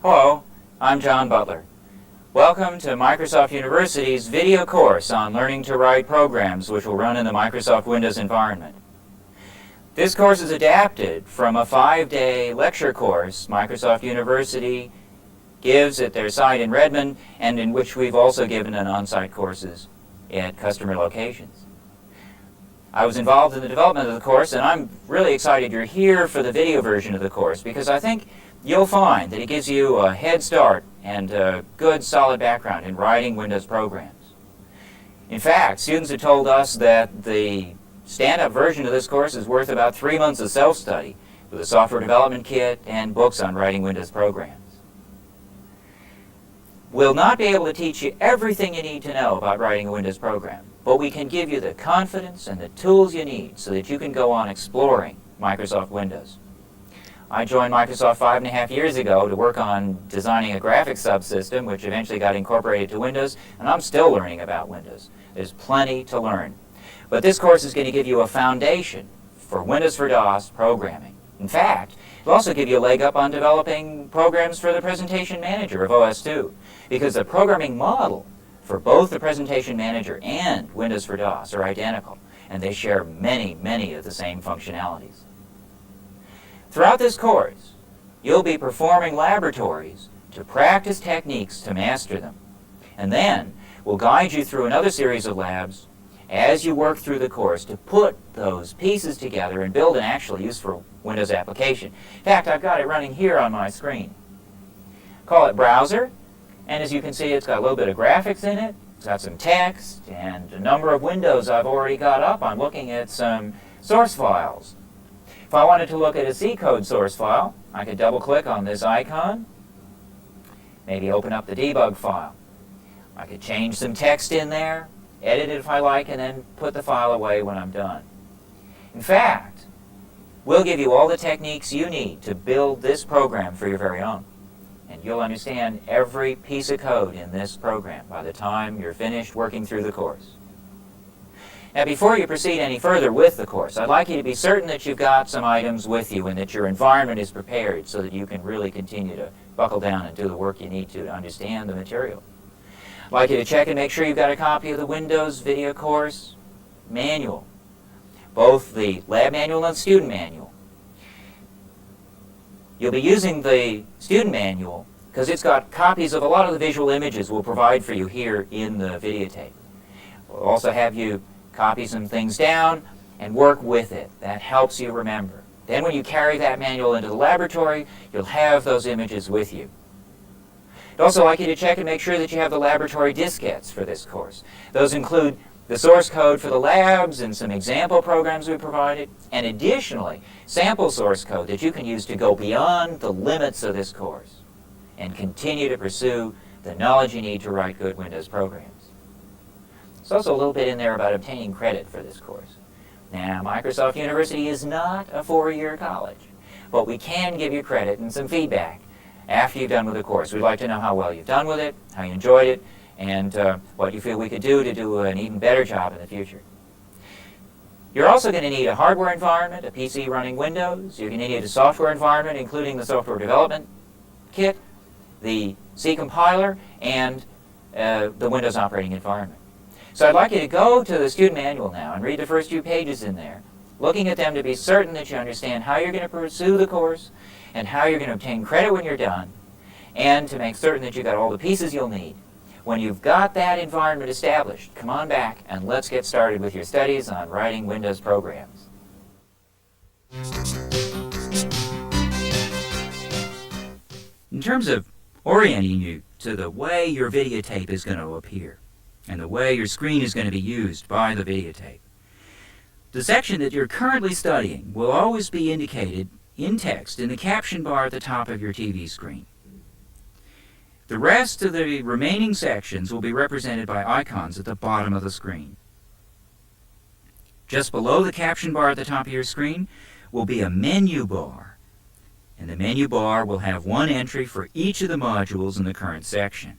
Hello, I'm John Butler. Welcome to Microsoft University's video course on learning to write programs which will run in the Microsoft Windows environment. This course is adapted from a 5-day lecture course Microsoft University gives at their site in Redmond, and in which we've also given an on-site courses at customer locations. I was involved in the development of the course, and I'm really excited you're here for the video version of the course, because I think you'll find that it gives you a head start and a good solid background in writing Windows programs. In fact, students have told us that the stand-up version of this course is worth about 3 months of self-study with a software development kit and books on writing Windows programs. We'll not be able to teach you everything you need to know about writing a Windows program, but we can give you the confidence and the tools you need so that you can go on exploring Microsoft Windows. I joined Microsoft 5.5 years ago to work on designing a graphics subsystem, which eventually got incorporated to Windows, and I'm still learning about Windows. There's plenty to learn. But this course is going to give you a foundation for Windows for DOS programming. In fact, it'll also give you a leg up on developing programs for the Presentation Manager of OS/2, because the programming model for both the Presentation Manager and Windows for DOS are identical, and they share many of the same functionalities. Throughout this course, you'll be performing laboratories to practice techniques to master them. And then we'll guide you through another series of labs as you work through the course to put those pieces together and build an actually useful Windows application. In fact, I've got it running here on my screen. Call it Browser, and as you can see, it's got a little bit of graphics in it. It's got some text and a number of windows I've already got up. I'm looking at some source files. If I wanted to look at a C code source file, I could double-click on this icon, maybe open up the debug file. I could change some text in there, edit it if I like, and then put the file away when I'm done. In fact, we'll give you all the techniques you need to build this program for your very own. And you'll understand every piece of code in this program by the time you're finished working through the course. Now, before you proceed any further with the course, I'd like you to be certain that you've got some items with you and that your environment is prepared so that you can really continue to buckle down and do the work you need to understand the material. I'd like you to check and make sure you've got a copy of the Windows Video Course Manual, both the lab manual and student manual. You'll be using the student manual because it's got copies of a lot of the visual images we'll provide for you here in the videotape. We'll also have you copy some things down and work with it. That helps you remember. Then when you carry that manual into the laboratory, you'll have those images with you. I'd also like you to check and make sure that you have the laboratory diskettes for this course. Those include the source code for the labs and some example programs we provided, and additionally, sample source code that you can use to go beyond the limits of this course and continue to pursue the knowledge you need to write good Windows programs. There's also a little bit in there about obtaining credit for this course. Now, Microsoft University is not a 4-year college, but we can give you credit and some feedback after you've done with the course. We'd like to know how well you've done with it, how you enjoyed it, and what you feel we could do to do an even better job in the future. You're also going to need a hardware environment, a PC running Windows. You're going to need a software environment, including the software development kit, the C compiler, and the Windows operating environment. So I'd like you to go to the student manual now and read the first few pages in there, looking at them to be certain that you understand how you're going to pursue the course and how you're going to obtain credit when you're done, and to make certain that you've got all the pieces you'll need. When you've got that environment established, come on back and let's get started with your studies on writing Windows programs. In terms of orienting you to the way your videotape is going to appear and the way your screen is going to be used by the videotape, the section that you're currently studying will always be indicated in text in the caption bar at the top of your TV screen. The rest of the remaining sections will be represented by icons at the bottom of the screen. Just below the caption bar at the top of your screen will be a menu bar, and the menu bar will have one entry for each of the modules in the current section.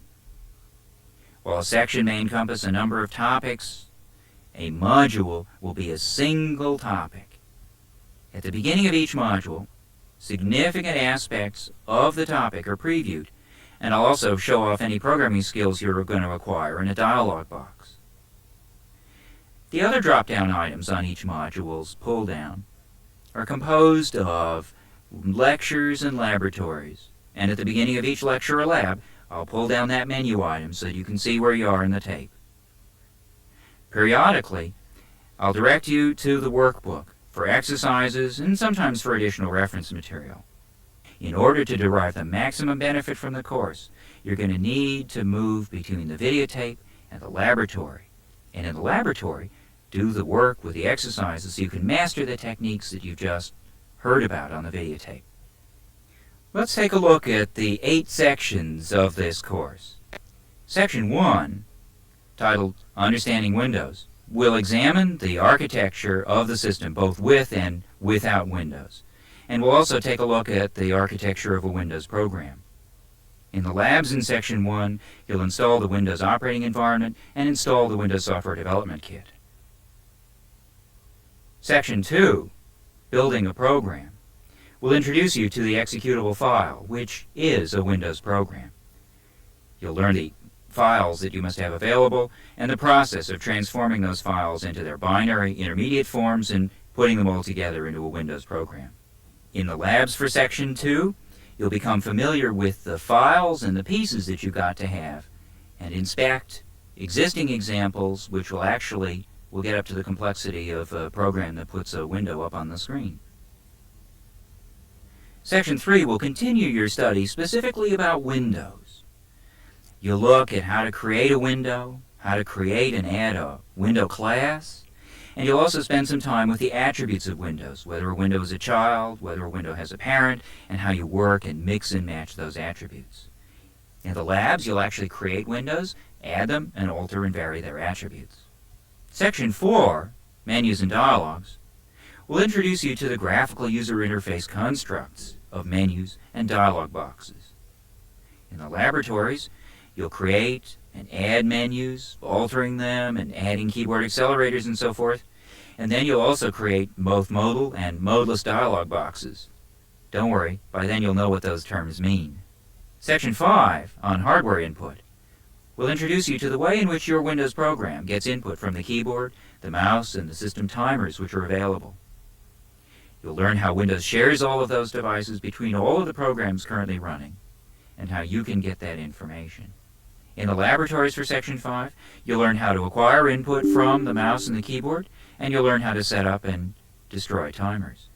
While a section may encompass a number of topics, a module will be a single topic. At the beginning of each module, significant aspects of the topic are previewed, and I'll also show off any programming skills you're going to acquire in a dialog box. The other drop-down items on each module's pull-down are composed of lectures and laboratories, and at the beginning of each lecture or lab, I'll pull down that menu item so that you can see where you are in the tape. Periodically, I'll direct you to the workbook for exercises and sometimes for additional reference material. In order to derive the maximum benefit from the course, you're going to need to move between the videotape and the laboratory. And in the laboratory, do the work with the exercises so you can master the techniques that you just heard about on the videotape. Let's take a look at the 8 sections of this course. Section 1, titled Understanding Windows, will examine the architecture of the system both with and without Windows. And we'll also take a look at the architecture of a Windows program. In the labs in Section 1, you'll install the Windows operating environment and install the Windows Software Development Kit. Section 2, Building a Program, will introduce you to the executable file, which is a Windows program. You'll learn the files that you must have available and the process of transforming those files into their binary intermediate forms and putting them all together into a Windows program. In the labs for Section 2, you'll become familiar with the files and the pieces that you've got to have and inspect existing examples which will get up to the complexity of a program that puts a window up on the screen. Section 3 will continue your study specifically about Windows. You'll look at how to create a window, how to create and add a window class, and you'll also spend some time with the attributes of Windows, whether a window is a child, whether a window has a parent, and how you work and mix and match those attributes. In the labs, you'll actually create windows, add them, and alter and vary their attributes. Section 4, Menus and Dialogues, will introduce you to the graphical user interface constructs of menus and dialog boxes. In the laboratories, you'll create and add menus, altering them and adding keyboard accelerators and so forth, and then you'll also create both modal and modeless dialog boxes. Don't worry, by then you'll know what those terms mean. Section 5, on hardware input, will introduce you to the way in which your Windows program gets input from the keyboard, the mouse, and the system timers which are available. You'll learn how Windows shares all of those devices between all of the programs currently running, and how you can get that information. In the laboratories for Section 5, you'll learn how to acquire input from the mouse and the keyboard, and you'll learn how to set up and destroy timers.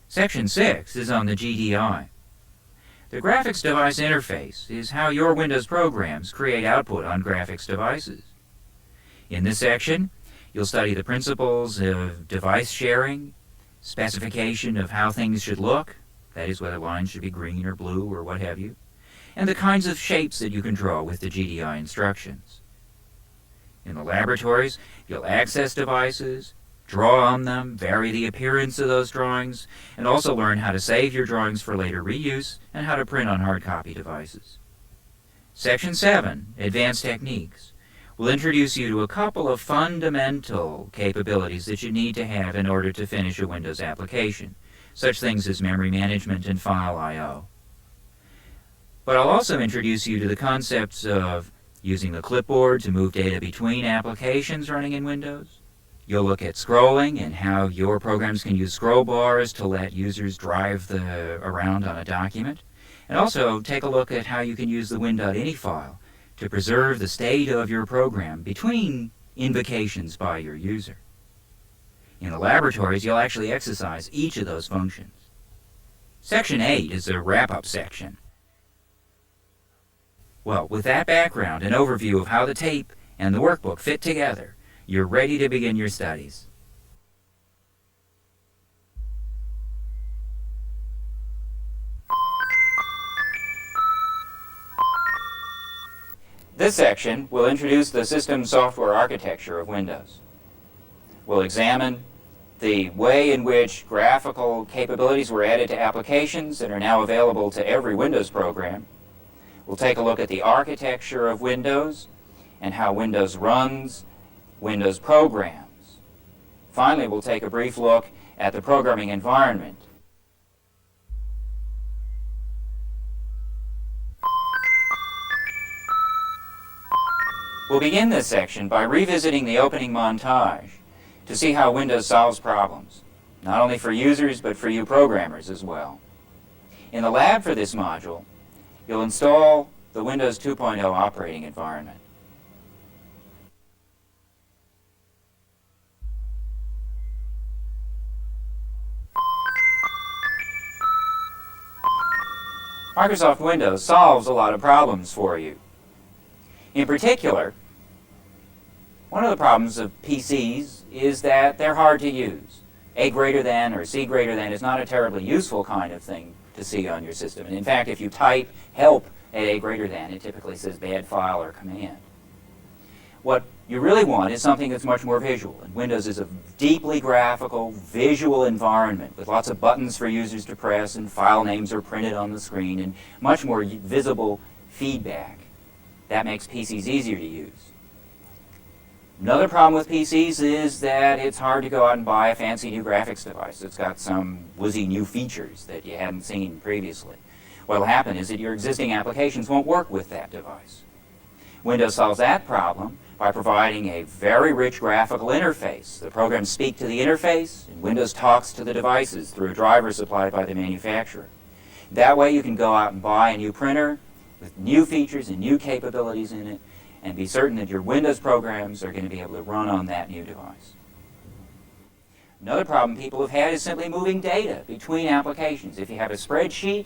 Section 6 is on the GDI. The graphics device interface is how your Windows programs create output on graphics devices. In this section, you'll study the principles of device sharing, specification of how things should look, that is, whether lines should be green or blue or what have you, and the kinds of shapes that you can draw with the GDI instructions. In the laboratories, you'll access devices, draw on them, vary the appearance of those drawings, and also learn how to save your drawings for later reuse and how to print on hard copy devices. Section 7, Advanced Techniques, will introduce you to a couple of fundamental capabilities that you need to have in order to finish a Windows application, such things as memory management and file I/O. But I'll also introduce you to the concepts of using the clipboard to move data between applications running in Windows. You'll look at scrolling and how your programs can use scroll bars to let users drive around on a document, and also take a look at how you can use the win.ini file to preserve the state of your program between invocations by your user. In the laboratories, you'll actually exercise each of those functions. Section 8 is a wrap-up section. Well, with that background and overview of how the tape and the workbook fit together, you're ready to begin your studies. This section will introduce the system software architecture of Windows. We'll examine the way in which graphical capabilities were added to applications that are now available to every Windows program. We'll take a look at the architecture of Windows and how Windows runs Windows programs. Finally, we'll take a brief look at the programming environment. We'll begin this section by revisiting the opening montage to see how Windows solves problems, not only for users but for you programmers as well. In the lab for this module, you'll install the Windows 2.0 operating environment. Microsoft Windows solves a lot of problems for you. In particular, one of the problems of PCs is that they're hard to use. A greater than or C greater than is not a terribly useful kind of thing to see on your system. And in fact, if you type help at A greater than, it typically says bad file or command. What you really want is something that's much more visual. And Windows is a deeply graphical, visual environment with lots of buttons for users to press, and file names are printed on the screen, and much more visible feedback. That makes PCs easier to use. Another problem with PCs is that it's hard to go out and buy a fancy new graphics device that's got some woozy new features that you hadn't seen previously. What will happen is that your existing applications won't work with that device. Windows solves that problem by providing a very rich graphical interface. The programs speak to the interface, and Windows talks to the devices through a driver supplied by the manufacturer. That way you can go out and buy a new printer with new features and new capabilities in it, and be certain that your Windows programs are going to be able to run on that new device. Another problem people have had is simply moving data between applications. If you have a spreadsheet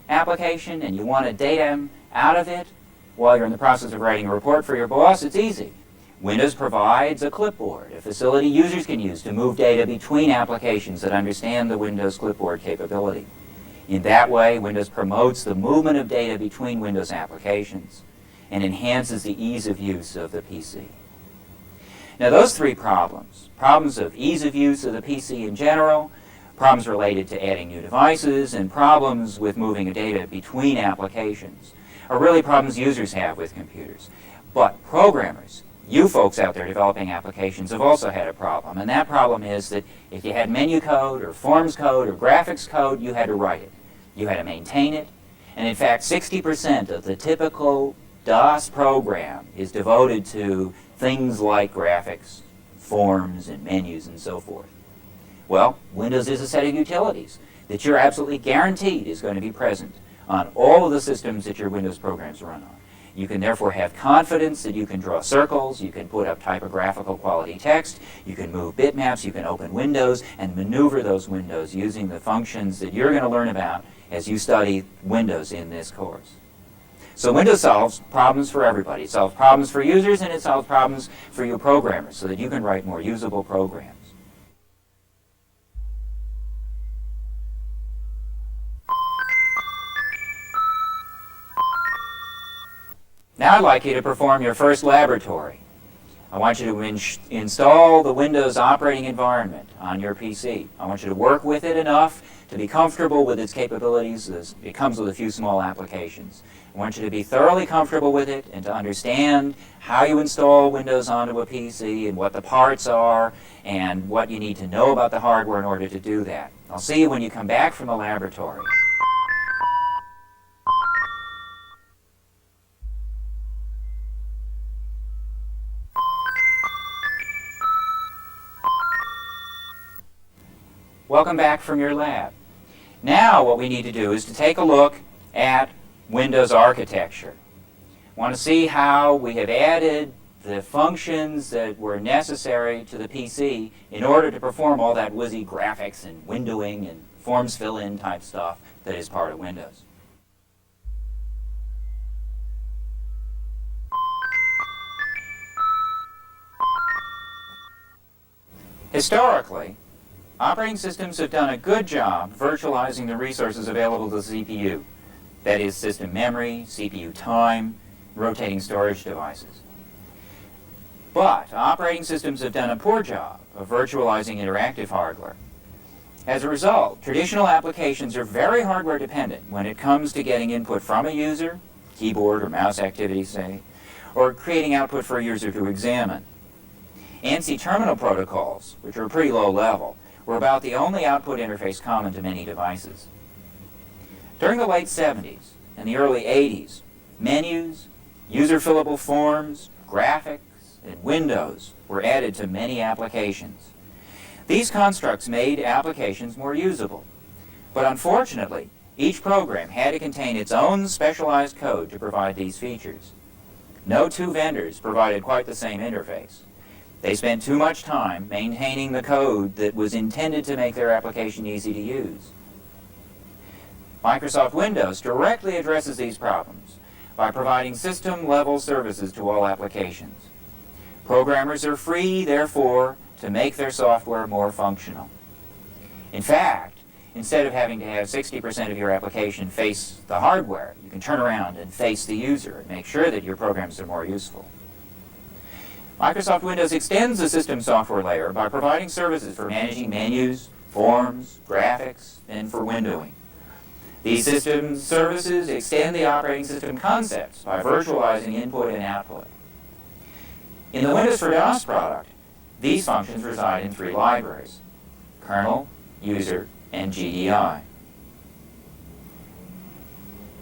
application and you want to data out of it while you're in the process of writing a report for your boss, it's easy. Windows provides a clipboard, a facility users can use to move data between applications that understand the Windows clipboard capability. In that way, Windows promotes the movement of data between Windows applications and enhances the ease of use of the PC. Now those three problems of ease of use of the PC in general, problems related to adding new devices, and problems with moving data between applications, are really problems users have with computers. But programmers, you folks out there developing applications, have also had a problem. And that problem is that if you had menu code or forms code or graphics code, you had to write it. You had to maintain it. And in fact, 60% of the typical DOS program is devoted to things like graphics, forms, and menus, and so forth. Well, Windows is a set of utilities that you're absolutely guaranteed is going to be present on all of the systems that your Windows programs run on. You can therefore have confidence that you can draw circles, you can put up typographical quality text, you can move bitmaps, you can open windows and maneuver those windows using the functions that you're going to learn about as you study Windows in this course. So Windows solves problems for everybody. It solves problems for users and it solves problems for you programmers so that you can write more usable programs. Now I'd like you to perform your first laboratory. I want you to install the Windows operating environment on your PC. I want you to work with it enough to be comfortable with its capabilities. It comes with a few small applications. I want you to be thoroughly comfortable with it and to understand how you install Windows onto a PC and what the parts are and what you need to know about the hardware in order to do that. I'll see you when you come back from the laboratory. Welcome back from your lab. Now what we need to do is to take a look at Windows architecture. I want to see how we have added the functions that were necessary to the PC in order to perform all that WYSI graphics and windowing and forms fill-in type stuff that is part of Windows. Historically, operating systems have done a good job virtualizing the resources available to the CPU. That is, system memory, CPU time, rotating storage devices. But operating systems have done a poor job of virtualizing interactive hardware. As a result, traditional applications are very hardware dependent when it comes to getting input from a user, keyboard or mouse activity, say, or creating output for a user to examine. ANSI terminal protocols, which are pretty low level, were about the only output interface common to many devices. During the late 70s and the early 80s, menus, user-fillable forms, graphics, and windows were added to many applications. These constructs made applications more usable, but unfortunately, each program had to contain its own specialized code to provide these features. No two vendors provided quite the same interface. They spent too much time maintaining the code that was intended to make their application easy to use. Microsoft Windows directly addresses these problems by providing system-level services to all applications. Programmers are free, therefore, to make their software more functional. In fact, instead of having to have 60% of your application face the hardware, you can turn around and face the user and make sure that your programs are more useful. Microsoft Windows extends the system software layer by providing services for managing menus, forms, graphics, and for windowing. These system services extend the operating system concepts by virtualizing input and output. In the Windows for DOS product, these functions reside in three libraries: kernel, user, and GDI.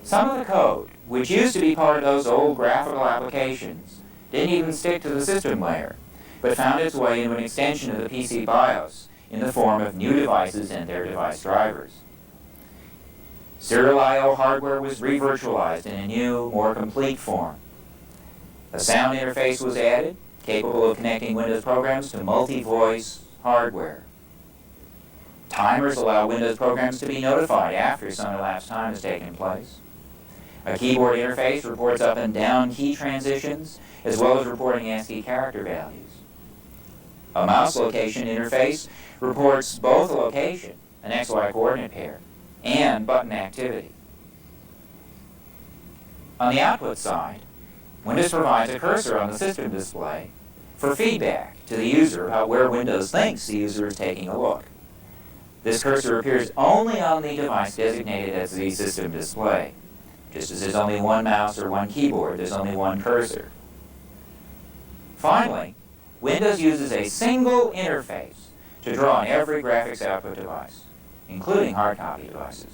Some of the code, which used to be part of those old graphical applications, didn't even stick to the system layer, but found its way into an extension of the PC BIOS in the form of new devices and their device drivers. Serial I/O hardware was re-virtualized in a new, more complete form. A sound interface was added, capable of connecting Windows programs to multi-voice hardware. Timers allow Windows programs to be notified after some elapsed time has taken place. A keyboard interface reports up and down key transitions, as well as reporting ASCII character values. A mouse location interface reports both location, an XY coordinate pair, and button activity. On the output side, Windows provides a cursor on the system display for feedback to the user about where Windows thinks the user is taking a look. This cursor appears only on the device designated as the system display. Just as there's only one mouse or one keyboard, there's only one cursor. Finally, Windows uses a single interface to draw on every graphics output device, including hard copy devices.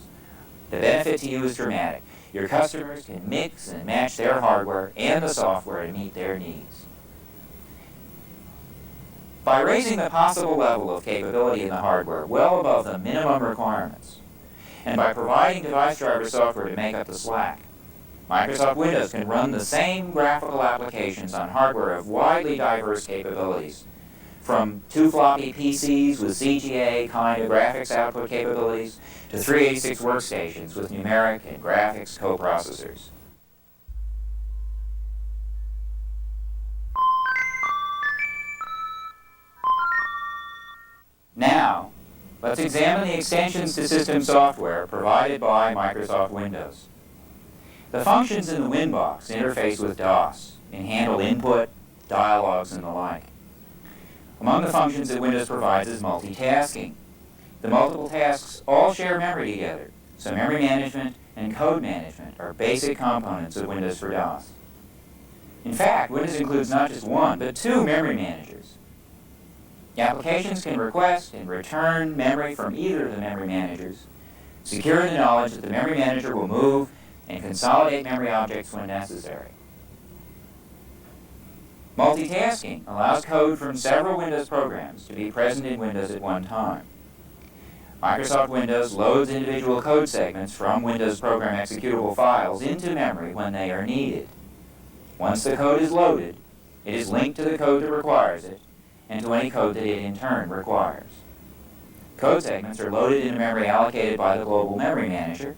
The benefit to you is dramatic. Your customers can mix and match their hardware and the software to meet their needs. By raising the possible level of capability in the hardware well above the minimum requirements, and by providing device driver software to make up the slack, Microsoft Windows can run the same graphical applications on hardware of widely diverse capabilities, from 2 floppy PCs with CGA kind of graphics output capabilities to 386 workstations with numeric and graphics coprocessors. Now, let's examine the extensions to system software provided by Microsoft Windows. The functions in the Winbox interface with DOS and handle input, dialogues, and the like. Among the functions that Windows provides is multitasking. The multiple tasks all share memory together, so memory management and code management are basic components of Windows for DOS. In fact, Windows includes not just one, but 2 memory managers. Applications can request and return memory from either of the memory managers, secure in the knowledge that the memory manager will move and consolidate memory objects when necessary. Multitasking allows code from several Windows programs to be present in Windows at one time. Microsoft Windows loads individual code segments from Windows program executable files into memory when they are needed. Once the code is loaded, it is linked to the code that requires it and to any code that it in turn requires. Code segments are loaded into memory allocated by the global memory manager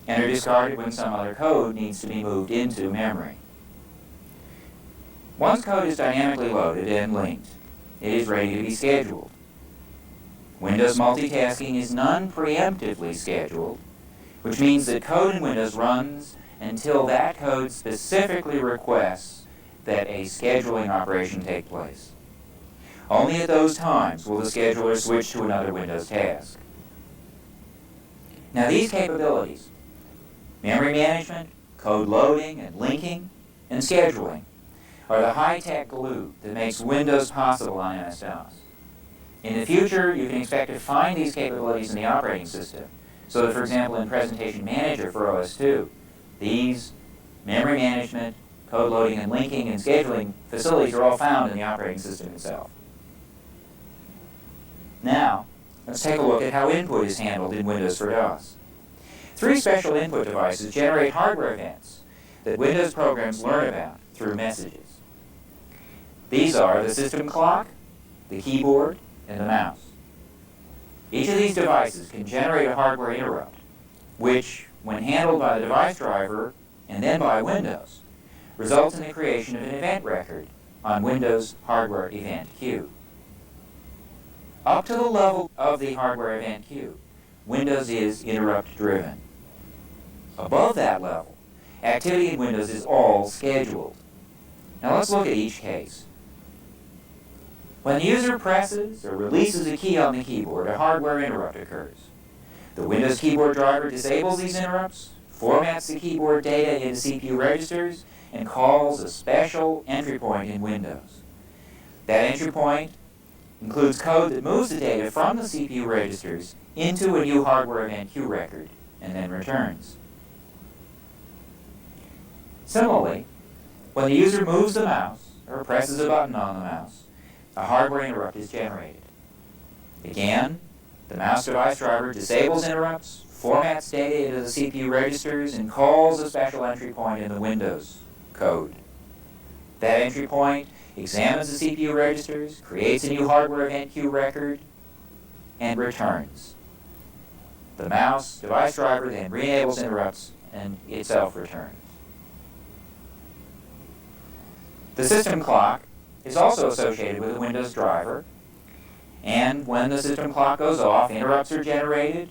and are discarded when some other code needs to be moved into memory. Once code is dynamically loaded and linked, it is ready to be scheduled. Windows multitasking is non-preemptively scheduled, which means that code in Windows runs until that code specifically requests that a scheduling operation take place. Only at those times will the scheduler switch to another Windows task. Now these capabilities, memory management, code loading and linking, and scheduling, are the high-tech glue that makes Windows possible on MS-DOS. In the future, you can expect to find these capabilities in the operating system, so that, for example, in Presentation Manager for OS/2, these memory management, code loading and linking and scheduling facilities are all found in the operating system itself. Now, let's take a look at how input is handled in Windows for DOS. 3 special input devices generate hardware events that Windows programs learn about through messages. These are the system clock, the keyboard, and the mouse. Each of these devices can generate a hardware interrupt, which, when handled by the device driver and then by Windows, results in the creation of an event record on Windows hardware event queue. Up to the level of the hardware event queue, Windows is interrupt-driven. Above that level, activity in Windows is all scheduled. Now let's look at each case. When the user presses or releases a key on the keyboard, a hardware interrupt occurs. The Windows keyboard driver disables these interrupts, formats the keyboard data into CPU registers, and calls a special entry point in Windows. That entry point includes code that moves the data from the CPU registers into a new hardware event queue record and then returns. Similarly, when the user moves the mouse or presses a button on the mouse, a hardware interrupt is generated. Again, the mouse device driver disables interrupts, formats data into the CPU registers, and calls a special entry point in the Windows code. That entry point examines the CPU registers, creates a new hardware event queue record, and returns. The mouse device driver then re-enables interrupts and itself returns. The system clock is also associated with the Windows driver, and when the system clock goes off, interrupts are generated.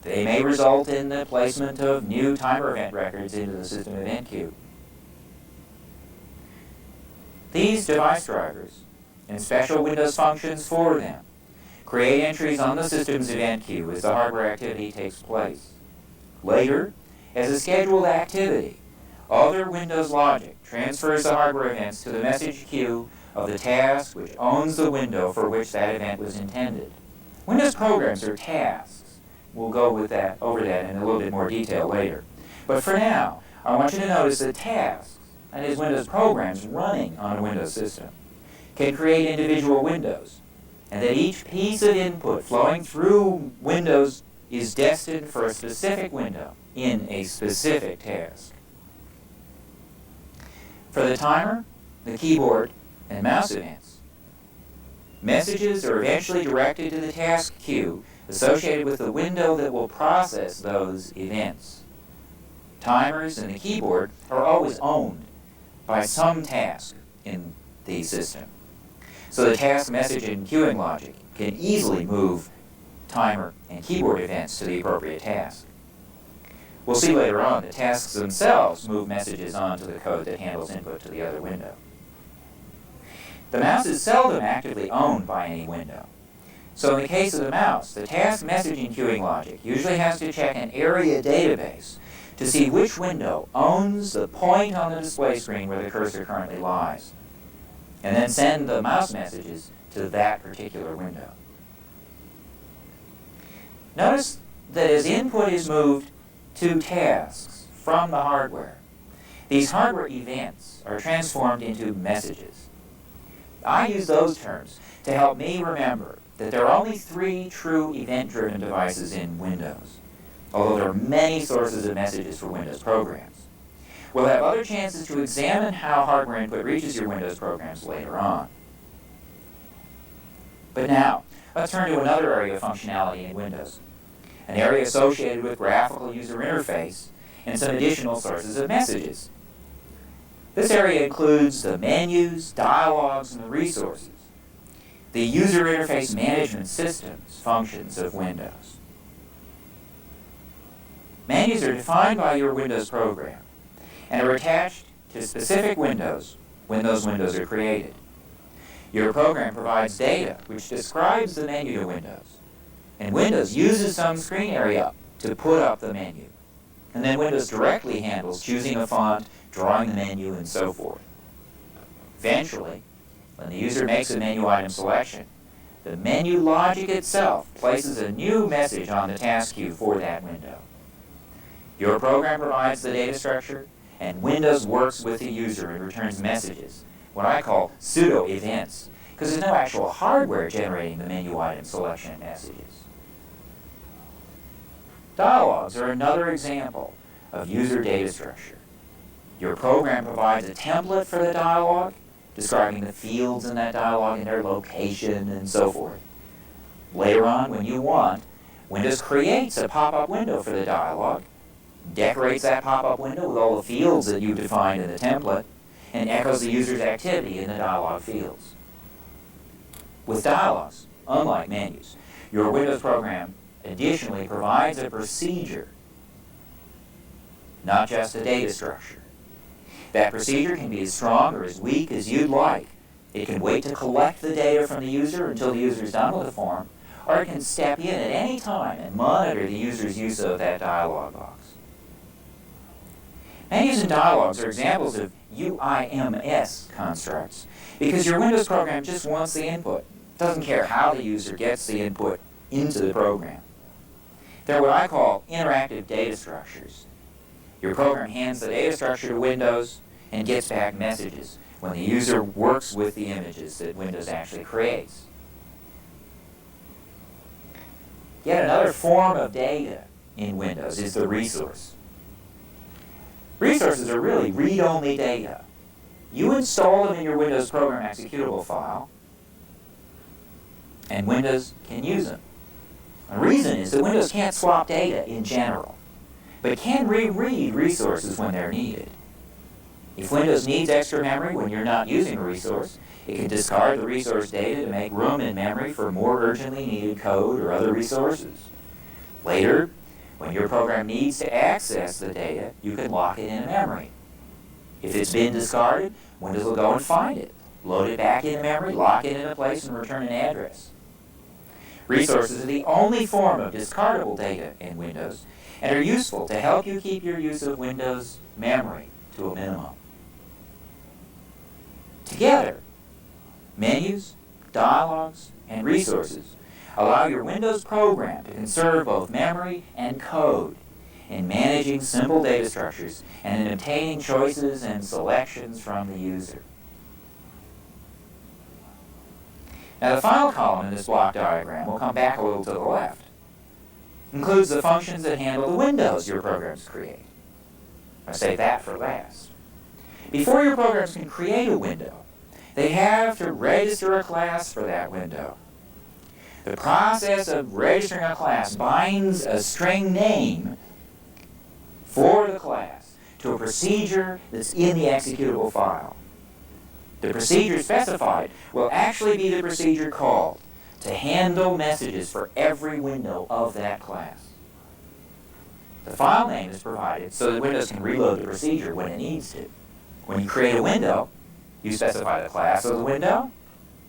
They may result in the placement of new timer event records into the system event queue. These device drivers and special Windows functions for them create entries on the system's event queue as the hardware activity takes place. Later, as a scheduled activity, other Windows logic transfers the hardware events to the message queue of the task which owns the window for which that event was intended. Windows programs are tasks. We'll go over that in a little bit more detail later. But for now, I want you to notice that tasks, that is Windows programs running on a Windows system, can create individual windows, and that each piece of input flowing through Windows is destined for a specific window in a specific task. For the timer, the keyboard, and mouse events, messages are eventually directed to the task queue associated with the window that will process those events. Timers and the keyboard are always owned by some task in the system, so the task message and queuing logic can easily move timer and keyboard events to the appropriate task. We'll see later on that tasks themselves move messages onto the code that handles input to the other window. The mouse is seldom actively owned by any window. So in the case of the mouse, the task message and queuing logic usually has to check an area database to see which window owns the point on the display screen where the cursor currently lies, and then send the mouse messages to that particular window. Notice that as input is moved to tasks from the hardware, these hardware events are transformed into messages. I use those terms to help me remember that there are only 3 true event-driven devices in Windows, although there are many sources of messages for Windows programs. We'll have other chances to examine how hardware input reaches your Windows programs later on. But now, let's turn to another area of functionality in Windows, an area associated with graphical user interface and some additional sources of messages. This area includes the menus, dialogues, and the resources, the user interface management systems functions of Windows. Menus are defined by your Windows program and are attached to specific windows when those windows are created. Your program provides data which describes the menu to Windows, and Windows uses some screen area to put up the menu. And then Windows directly handles choosing a font, drawing the menu, and so forth. Eventually, when the user makes a menu item selection, the menu logic itself places a new message on the task queue for that window. Your program provides the data structure, and Windows works with the user and returns messages, what I call pseudo-events, because there's no actual hardware generating the menu item selection messages. Dialogues are another example of user data structure. Your program provides a template for the dialogue, describing the fields in that dialogue and their location and so forth. Later on, when you want, Windows creates a pop-up window for the dialogue, decorates that pop-up window with all the fields that you defined in the template, and echoes the user's activity in the dialog fields. With dialogues, unlike menus, your Windows program additionally provides a procedure, not just a data structure. That procedure can be as strong or as weak as you'd like. It can wait to collect the data from the user until the user is done with the form, or it can step in at any time and monitor the user's use of that dialog box. Menus and dialogues are examples of UIMS constructs because your Windows program just wants the input. It doesn't care how the user gets the input into the program. They're what I call interactive data structures. Your program hands the data structure to Windows and gets back messages when the user works with the images that Windows actually creates. Yet another form of data in Windows is the resource. Resources are really read-only data. You install them in your Windows program executable file, and Windows can use them. The reason is that Windows can't swap data in general, but it can reread resources when they're needed. If Windows needs extra memory when you're not using a resource, it can discard the resource data to make room in memory for more urgently needed code or other resources. Later, when your program needs to access the data, you can lock it in memory. If it's been discarded, Windows will go and find it, load it back in memory, lock it in a place, and return an address. Resources are the only form of discardable data in Windows and are useful to help you keep your use of Windows memory to a minimum. Together, menus, dialogues, and resources allow your Windows program to conserve both memory and code in managing simple data structures and in obtaining choices and selections from the user. Now the final column in this block diagram, we'll come back a little to the left, includes the functions that handle the windows your programs create. I'll save that for last. Before your programs can create a window, they have to register a class for that window. The process of registering a class binds a string name for the class to a procedure that's in the executable file. The procedure specified will actually be the procedure called to handle messages for every window of that class. The file name is provided so that Windows can reload the procedure when it needs to. When you create a window, you specify the class of the window,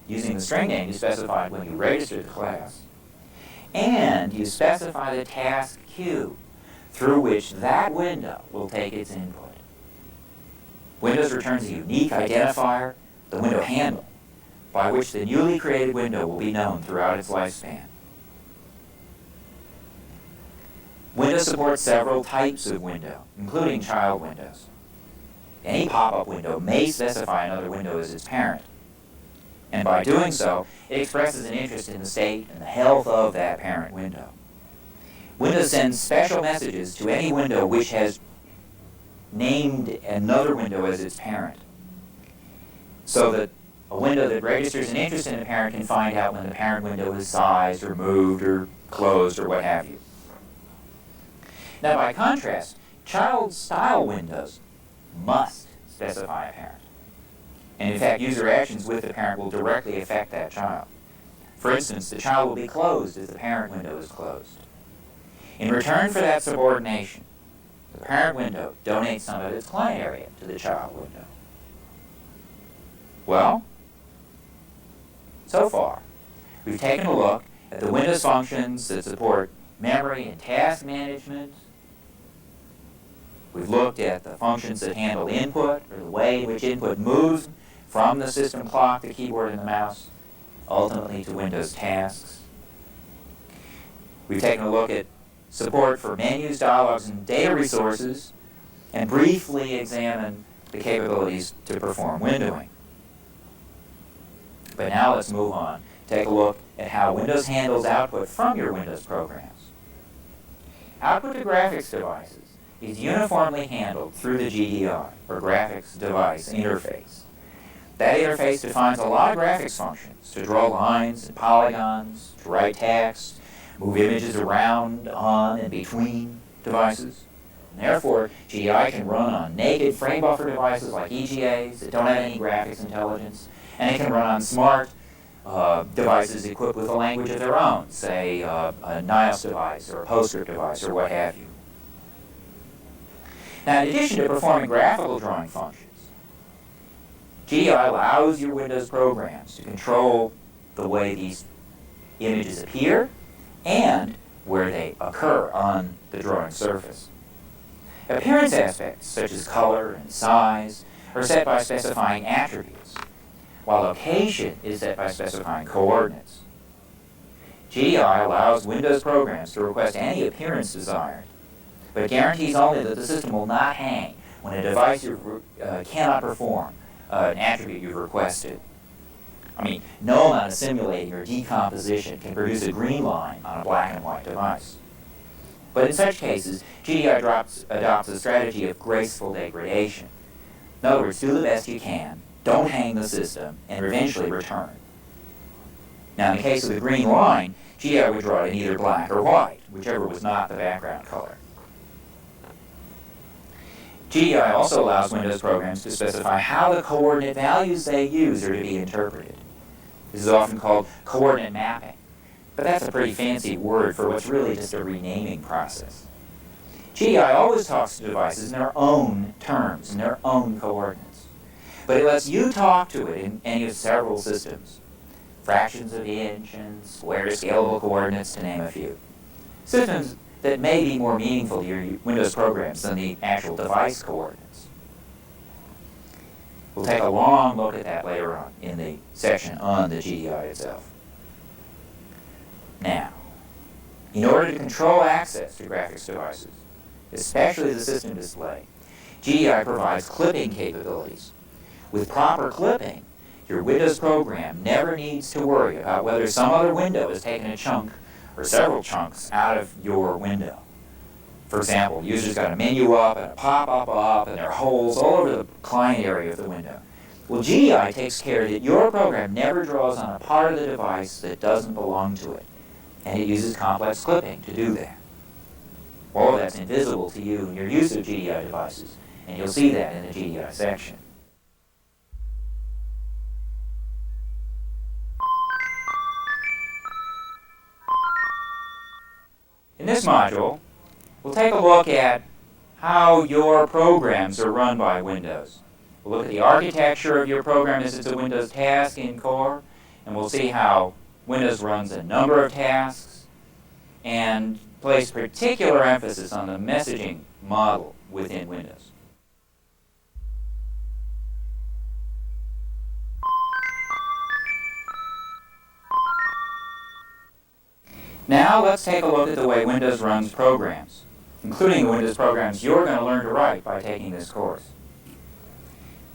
using the string name you specified when you registered the class, and you specify the task queue through which that window will take its input. Windows returns a unique identifier, the window handle, by which the newly created window will be known throughout its lifespan. Windows supports several types of window, including child windows. Any pop-up window may specify another window as its parent, and by doing so, it expresses an interest in the state and the health of that parent window. Windows sends special messages to any window which has named another window as its parent, so that a window that registers an interest in a parent can find out when the parent window is sized or moved or closed or what have you. Now, by contrast, child-style windows must specify a parent. And in fact, user actions with the parent will directly affect that child. For instance, the child will be closed if the parent window is closed. In return for that subordination, the parent window donates some of its client area to the child window. Well, so far, we've taken a look at the Windows functions that support memory and task management. We've looked at the functions that handle input, or the way in which input moves from the system clock, the keyboard, and the mouse, ultimately to Windows tasks. We've taken a look at support for menus, dialogues, and data resources, and briefly examined the capabilities to perform windowing. But now let's move on. Take a look at how Windows handles output from your Windows programs. Output to graphics devices is uniformly handled through the GDI, or Graphics Device Interface. That interface defines a lot of graphics functions to draw lines and polygons, to write text, move images around, on, and between devices. And therefore, GDI can run on naked frame buffer devices like EGAs that don't have any graphics intelligence, and it can run on smart devices equipped with a language of their own, say a NIOS device or a PostScript device or what have you. Now, in addition to performing graphical drawing functions, GDI allows your Windows programs to control the way these images appear and where they occur on the drawing surface. Appearance aspects, such as color and size, are set by specifying attributes, while location is set by specifying coordinates. GDI allows Windows programs to request any appearance desired, but guarantees only that the system will not hang when a device cannot perform an attribute you've requested. I mean, no amount of simulating or decomposition can produce a green line on a black and white device. But in such cases, GDI adopts a strategy of graceful degradation. In other words, do the best you can, don't hang the system, and eventually return. Now, in the case of the green line, GDI would draw it in either black or white, whichever was not the background color. GDI also allows Windows programs to specify how the coordinate values they use are to be interpreted. This is often called coordinate mapping, but that's a pretty fancy word for what's really just a renaming process. GDI always talks to devices in their own terms, in their own coordinates, but it lets you talk to it in any of several systems, fractions of the inch and square scalable coordinates, to name a few. Systems that may be more meaningful to your Windows programs than the actual device coordinates. We'll take a long look at that later on in the section on the GDI itself. Now, in order to control access to graphics devices, especially the system display, GDI provides clipping capabilities. With proper clipping, your Windows program never needs to worry about whether some other window has taken a chunk or several chunks out of your window. For example, users got a menu up and a pop-up up, and there are holes all over the client area of the window. Well, GDI takes care that your program never draws on a part of the device that doesn't belong to it, and it uses complex clipping to do that. All of that's invisible to you in your use of GDI devices, and you'll see that in the GDI section. In this module, we'll take a look at how your programs are run by Windows. We'll look at the architecture of your program as it's a Windows task in core, and we'll see how Windows runs a number of tasks and place particular emphasis on the messaging model within Windows. Now let's take a look at the way Windows runs programs, including the Windows programs you're going to learn to write by taking this course.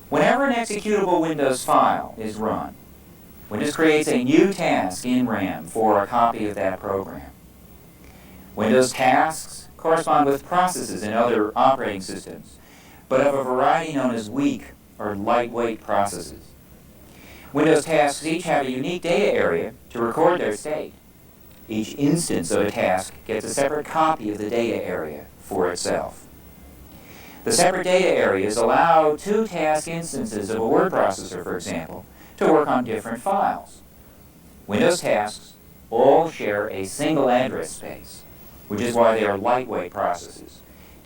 Whenever an executable Windows file is run, Windows creates a new task in RAM for a copy of that program. Windows tasks correspond with processes in other operating systems, but of a variety known as weak or lightweight processes. Windows tasks each have a unique data area to record their state. Each instance of a task gets a separate copy of the data area for itself. The separate data areas allow two task instances of a word processor, for example, to work on different files. Windows tasks all share a single address space, which is why they are lightweight processes,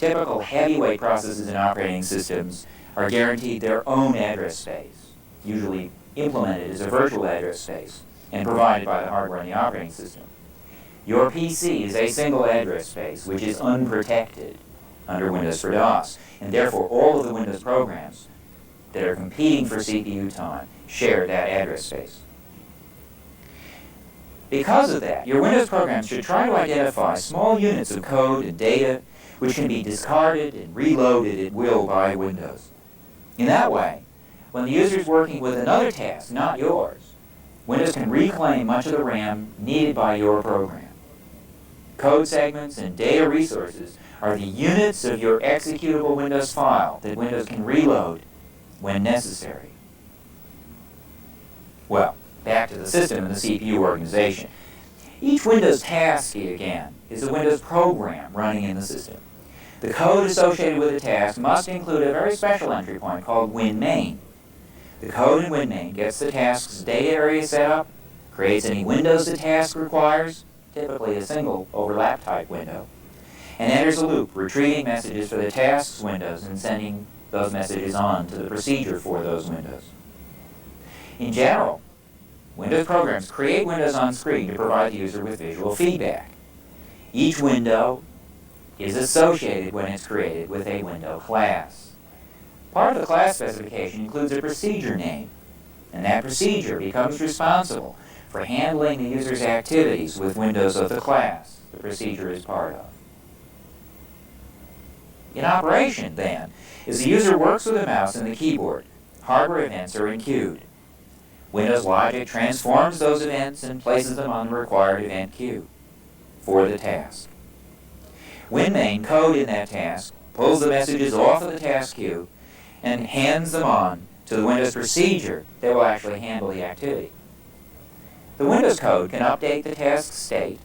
typical heavyweight processors and operating systems are guaranteed their own address space, usually implemented as a virtual address space and provided by the hardware in the operating system. Your PC is a single address space which is unprotected under Windows for DOS, and therefore all of the Windows programs that are competing for CPU time share that address space. Because of that, your Windows programs should try to identify small units of code and data which can be discarded and reloaded at will by Windows. In that way, when the user is working with another task, not yours, Windows can reclaim much of the RAM needed by your program. Code segments and data resources are the units of your executable Windows file that Windows can reload when necessary. Well, back to the system and the CPU organization. Each Windows task, again, is a Windows program running in the system. The code associated with the task must include a very special entry point called WinMain. The code in WinMain gets the task's data area set up, creates any windows the task requires, typically a single overlap type window, and enters a loop retrieving messages for the task's windows and sending those messages on to the procedure for those windows. In general, Windows programs create windows on screen to provide the user with visual feedback. Each window is associated when it's created with a window class. Part of the class specification includes a procedure name, and that procedure becomes responsible for handling the user's activities with windows of the class the procedure is part of. In operation, then, as the user works with the mouse and the keyboard, hardware events are enqueued. Windows logic transforms those events and places them on the required event queue for the task. WinMain code in that task pulls the messages off of the task queue and hands them on to the Windows procedure that will actually handle the activity. The Windows code can update the task state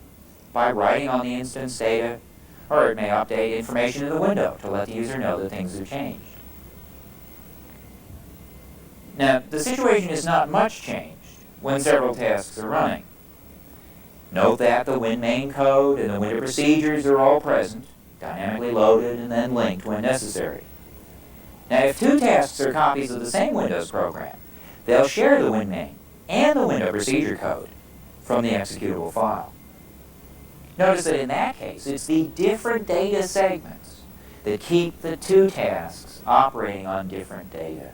by writing on the instance data, or it may update information in the window to let the user know that things have changed. Now, the situation is not much changed when several tasks are running. Note that the WinMain code and the window procedures are all present, dynamically loaded and then linked when necessary. Now, if two tasks are copies of the same Windows program, they'll share the WinMain and the window procedure code from the executable file. Notice that in that case, it's the different data segments that keep the two tasks operating on different data.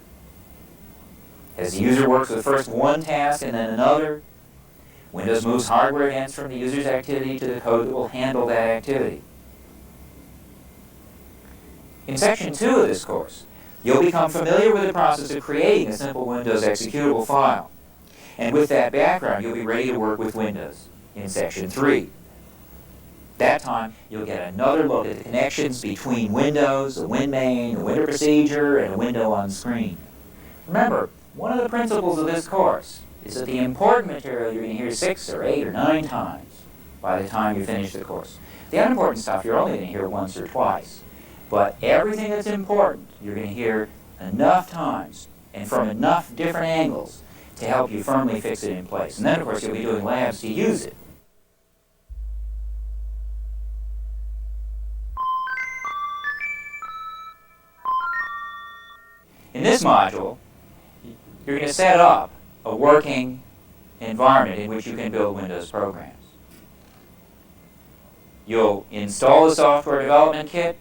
As the user works with first one task and then another, Windows moves hardware events from the user's activity to the code that will handle that activity. In Section 2 of this course, you'll become familiar with the process of creating a simple Windows executable file. And with that background, you'll be ready to work with Windows in Section 3. That time, you'll get another look at the connections between Windows, a WinMain, a window procedure, and a window on screen. Remember, one of the principles of this course is that the important material you're going to hear 6 or 8 or 9 times by the time you finish the course. The unimportant stuff you're only going to hear once or twice. But everything that's important you're going to hear enough times and from enough different angles to help you firmly fix it in place. And then, of course, you'll be doing labs to use it. In this module, you're going to set up a working environment in which you can build Windows programs. You'll install the software development kit,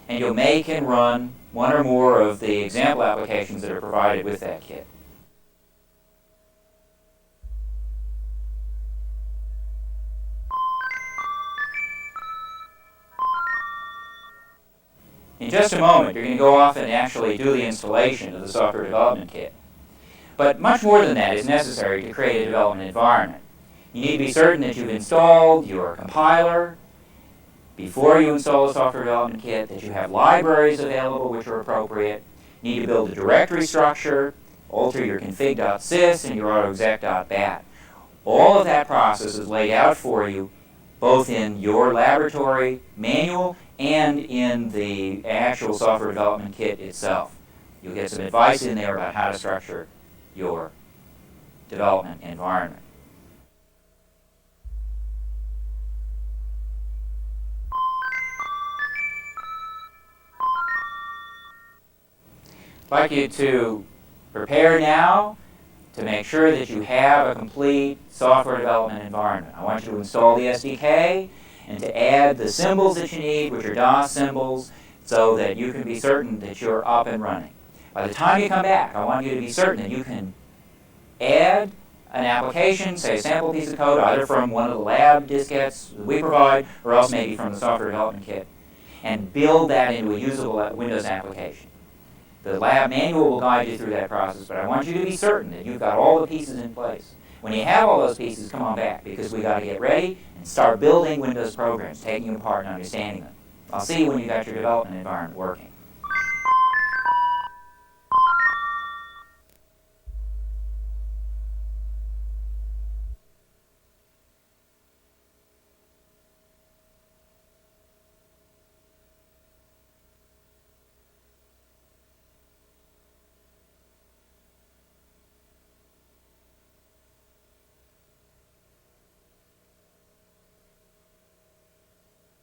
and you'll make and run one or more of the example applications that are provided with that kit. In just a moment, you're going to go off and actually do the installation of the software development kit. But much more than that is necessary to create a development environment. You need to be certain that you've installed your compiler before you install the software development kit, that you have libraries available which are appropriate. You need to build a directory structure, alter your config.sys and your autoexec.bat. All of that process is laid out for you both in your laboratory manual and in the actual software development kit itself. You'll get some advice in there about how to structure your development environment. I'd like you to prepare now to make sure that you have a complete software development environment. I want you to install the SDK and to add the symbols that you need, which are DOS symbols, so that you can be certain that you're up and running. By the time you come back, I want you to be certain that you can add an application, say a sample piece of code, either from one of the lab diskettes that we provide, or else maybe from the software development kit, and build that into a usable Windows application. The lab manual will guide you through that process, but I want you to be certain that you've got all the pieces in place. When you have all those pieces, come on back, because we got to get ready and start building Windows programs, taking them apart and understanding them. I'll see you when you've got your development environment working.